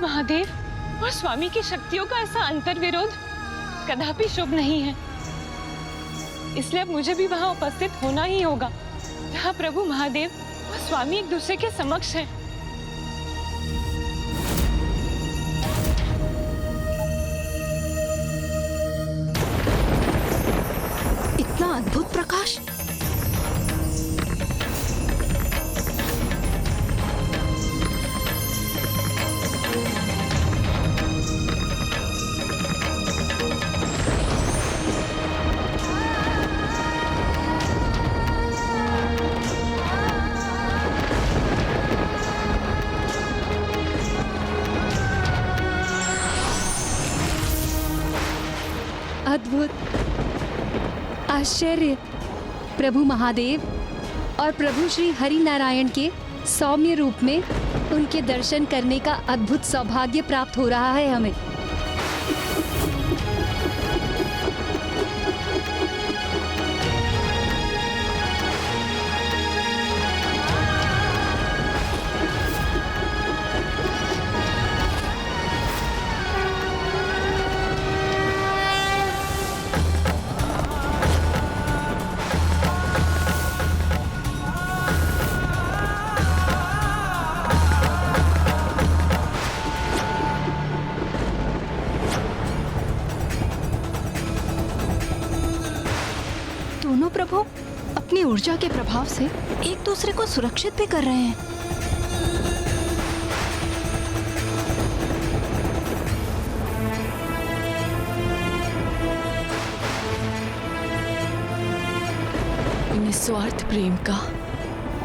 महादेव और स्वामी की शक्तियों का ऐसा अंतर्विरोध कदापि शुभ नहीं है। इसलिए अब मुझे भी वहां उपस्थित होना ही होगा, जहां प्रभु महादेव और स्वामी एक दूसरे के समक्ष हैं। इतना अद्भुत प्रकाश! अद्भुत, आश्चर्य! प्रभु महादेव और प्रभु श्री हरि नारायण के सौम्य रूप में उनके दर्शन करने का अद्भुत सौभाग्य प्राप्त हो रहा है हमें। दोनों प्रभु अपनी ऊर्जा के प्रभाव से एक दूसरे को सुरक्षित भी कर रहे हैं। निस्वार्थ प्रेम का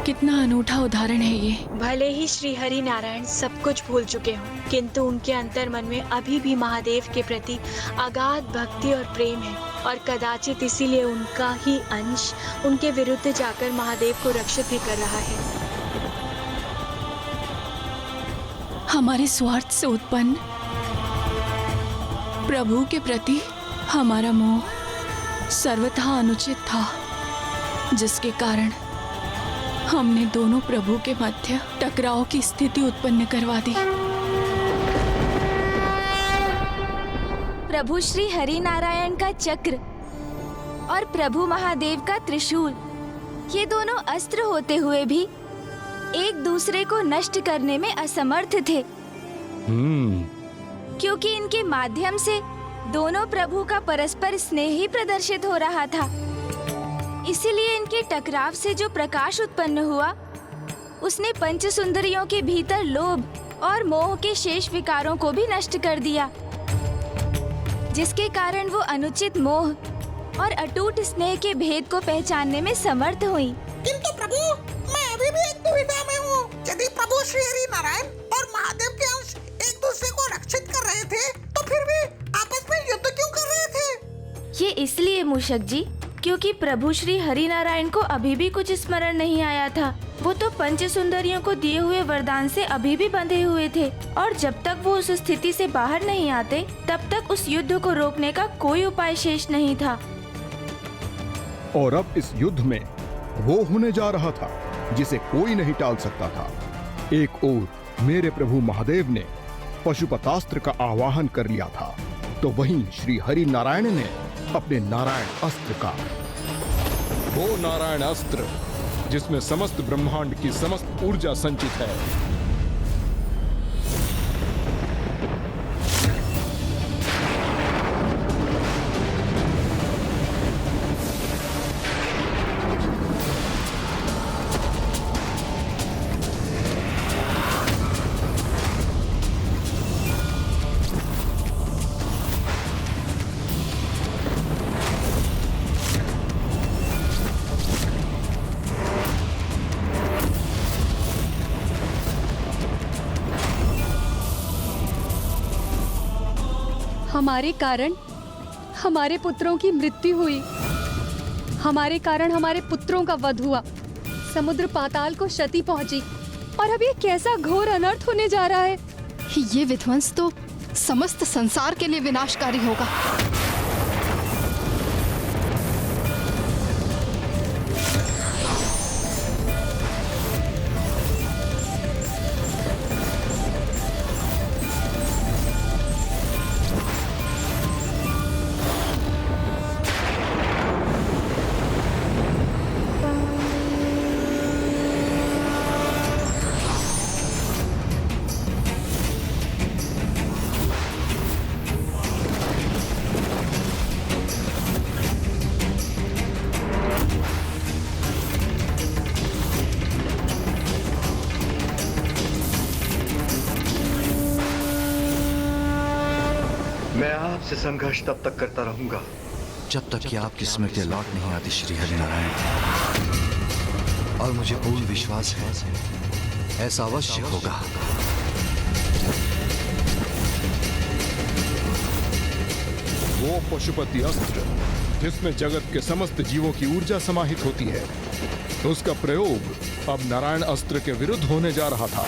कितना अनूठा उदाहरण है ये। भले ही श्री हरि नारायण सब कुछ भूल चुके हों, किंतु उनके अंतर मन में अभी भी महादेव के प्रति अगाध भक्ति और प्रेम है, और कदाचित इसीलिए उनका ही अंश उनके विरुद्ध जाकर महादेव को रक्षित भी कर रहा है। हमारे स्वार्थ से उत्पन्न प्रभु के प्रति हमारा मोह सर्वथा अनुचित था, जिसके कारण हमने दोनों प्रभु के मध्य टकराव की स्थिति उत्पन्न करवा दी। प्रभु श्री हरि नारायण का चक्र और प्रभु महादेव का त्रिशूल, ये दोनों अस्त्र होते हुए भी एक दूसरे को नष्ट करने में असमर्थ थे, क्योंकि इनके माध्यम से दोनों प्रभु का परस्पर स्नेह ही प्रदर्शित हो रहा था। इसीलिए इनके टकराव से जो प्रकाश उत्पन्न हुआ, उसने पंच सुंदरियों के भीतर लोभ और मोह के शेष विकारों को भी नष्ट कर दिया, जिसके कारण वो अनुचित मोह और अटूट स्नेह के भेद को पहचानने में समर्थ हुई। किंतु प्रभु, मैं अभी भी एक दुविधा में हूँ। यदि प्रभु श्री हरि नारायण और महादेव के अंश एक दूसरे को रक्षित कर रहे थे, तो फिर भी आपस में युद्ध क्यों कर रहे थे? ये इसलिए मूषक जी, क्योंकि प्रभु श्री हरि नारायण को अभी भी कुछ स्मरण नहीं आया था। वो तो पंच सुंदरियों को दिए हुए वरदान से अभी भी बंधे हुए थे, और जब तक वो उस स्थिति से बाहर नहीं आते, तब तक उस युद्ध को रोकने का कोई उपाय शेष नहीं था। और अब इस युद्ध में वो होने जा रहा था जिसे कोई नहीं टाल सकता था। एक ओर मेरे प्रभु महादेव ने पशुपतास्त्र का आवाहन कर लिया था, तो वहीं श्री हरि नारायण ने अपने नारायण अस्त्र का, वो नारायण अस्त्र जिसमें समस्त ब्रह्मांड की समस्त ऊर्जा संचित है, हमारे कारण हमारे पुत्रों की मृत्यु हुई, हमारे कारण हमारे पुत्रों का वध हुआ, समुद्र पाताल को क्षति पहुंची, और अब ये कैसा घोर अनर्थ होने जा रहा है। ये विध्वंस तो समस्त संसार के लिए विनाशकारी होगा। मैं आपसे संघर्ष तब तक करता रहूंगा जब तक कि आपकी स्मृति लौट नहीं आती श्री हरिनारायण। और मुझे पूर्ण विश्वास है ऐसा अवश्य होगा। वो पशुपति अस्त्र जिसमें जगत के समस्त जीवों की ऊर्जा समाहित होती है, उसका प्रयोग अब नारायण अस्त्र के विरुद्ध होने जा रहा था।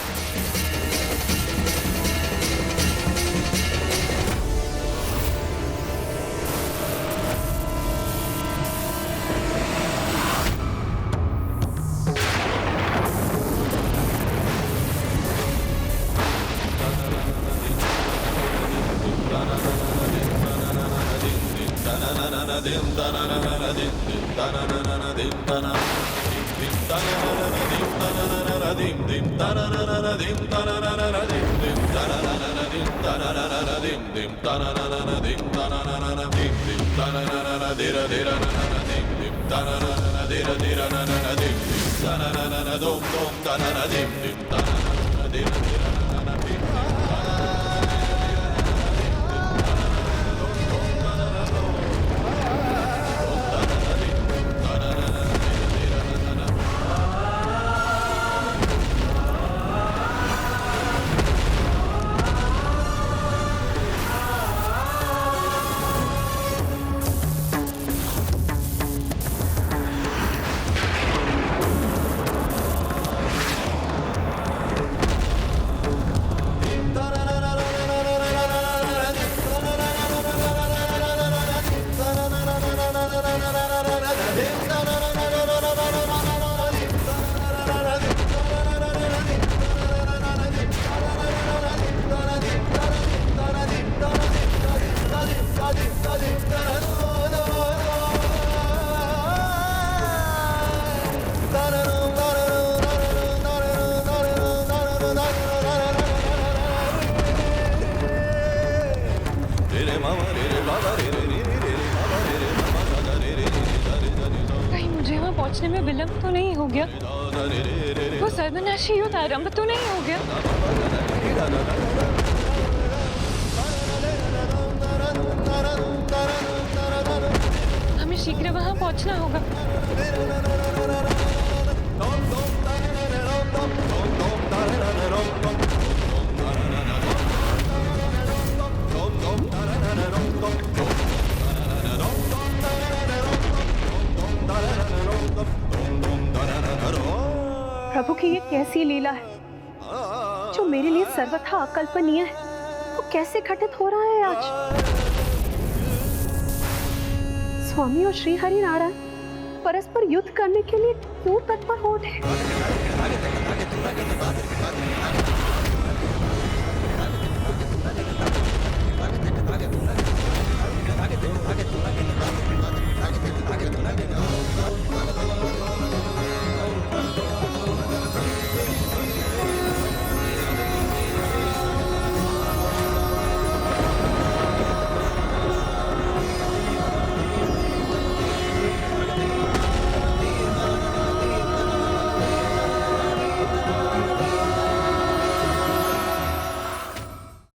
कहीं मुझे वहां पहुंचने में विलंब तो नहीं हो गया? वो सर्वनाशी युद्ध आरंभ तो नहीं हो गया? हमें शीघ्र वहां पहुंचना होगा। प्रभु की ये कैसी लीला है जो मेरे लिए सर्वथा अकल्पनीय है, वो कैसे घटित हो रहा है आज। स्वामी और श्री हरि नारायण परस्पर युद्ध करने के लिए क्यों तत्पर हो रहे हैं?